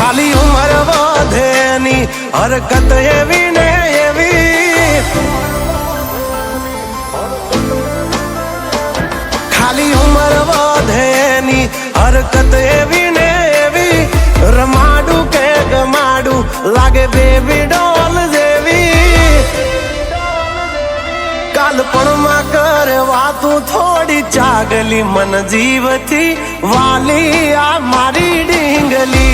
ખાલી ઉંમર વધેની હરકત એવી ને એવી, ખાલી ઉંમર વધેની હરકત એવી ને એવી, રમાડું કે ગમાડું લાગે બેબી ડોલ જેવી, કાલપણમાં કરે વાતું થોડી ચાગલી મન જીવથી વાલી આ મારી ડીંગલી,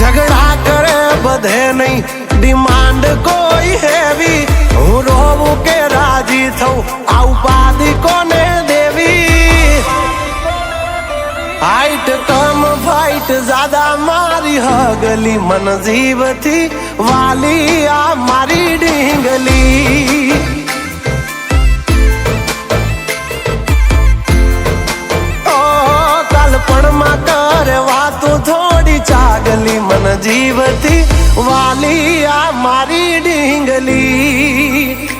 ઝઘડા કરે બધે નહીં ડિમાન્ડ કોઈ હેવી, હું રોવું કે રાજી થઉં આ ઉપાધિ કોને દેવી, હાઈટ કમ ફાઈટ જ્યાદા મારી હગલી મન જીવથી વાલી આ મારી ડીંગલી, ઓ કાલપણમાં કરે વાતું થોડી ચાગલી મન જીવથી વાલી આ મારી ડીંગલી.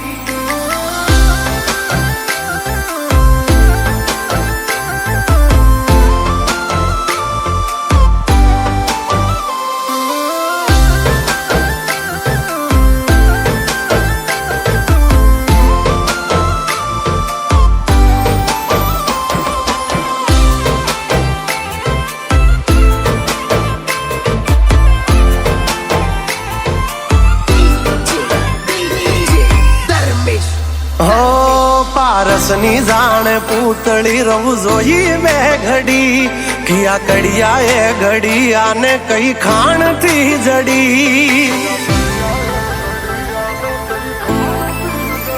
પારસની જાણે પૂતળી રહું જોઈ મેં ઘડી, કિયા કડિયા એ ઘડિયાને કઈ ખાણથી જડી,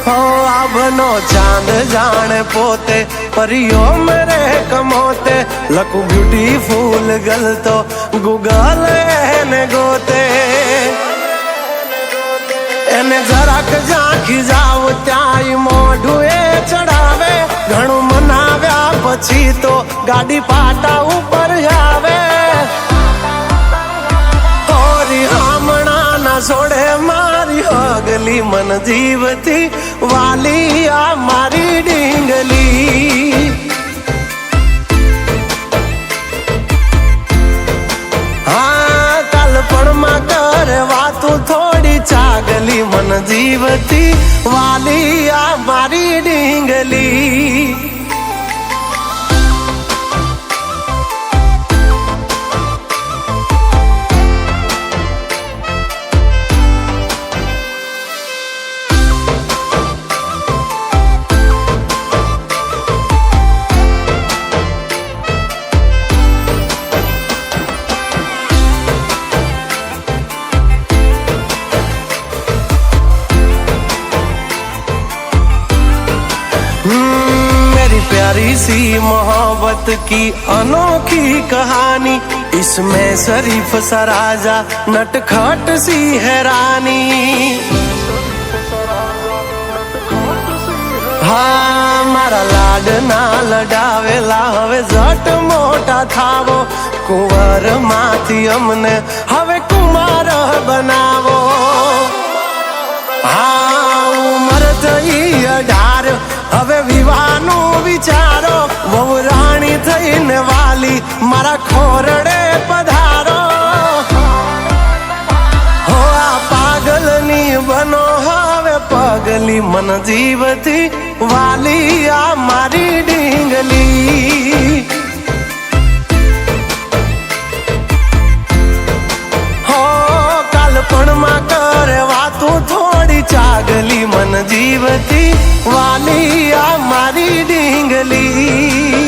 હો આભનો ચાંદ જાણે પોતે પરિયો મેરે કમોતે, લખું બ્યુટીફુલ ગલ તો ગૂગલ એને ગોતે, એને જરાક ઝાંખી જાવ ત્યાંય મોઢું એ ચડાવે, ઘણું મનાવ્યા પછી તો ગાડી પાટા ઉપર આવે, હોરી હામણા ના છોડે મારી હગલી મન જીવથી વાલી આ મારી ડીંગલી, હા કાલપણમાં કરે વાતું થોડી ચાગલી મન જીવથી વાલી આ મારી ડીંગલી. प्यारी सी मोहब्बत की अनोखी कहानी, इसमें शरीफ सा राजा नटखट सी है रानी, हाँ मारा लाड ना लडावेला हवे जट मोटा थावो, कुंवर माथी अमने हवे कुमार बनावो, हाँ उमर थई 18 હવે વિવાનું વિચારો, વહુ રાણી થઈને વાલી મારા ખોરડે પધારો, હો આ પાગલની બનો હવે પગલી મન જીવથી વાલી આ મારી ડીંગલી, હો કાલપણમાં કરે વાતું થોડી ચાગલી મન જીવથી વાલી આ મારી ડીંગલી.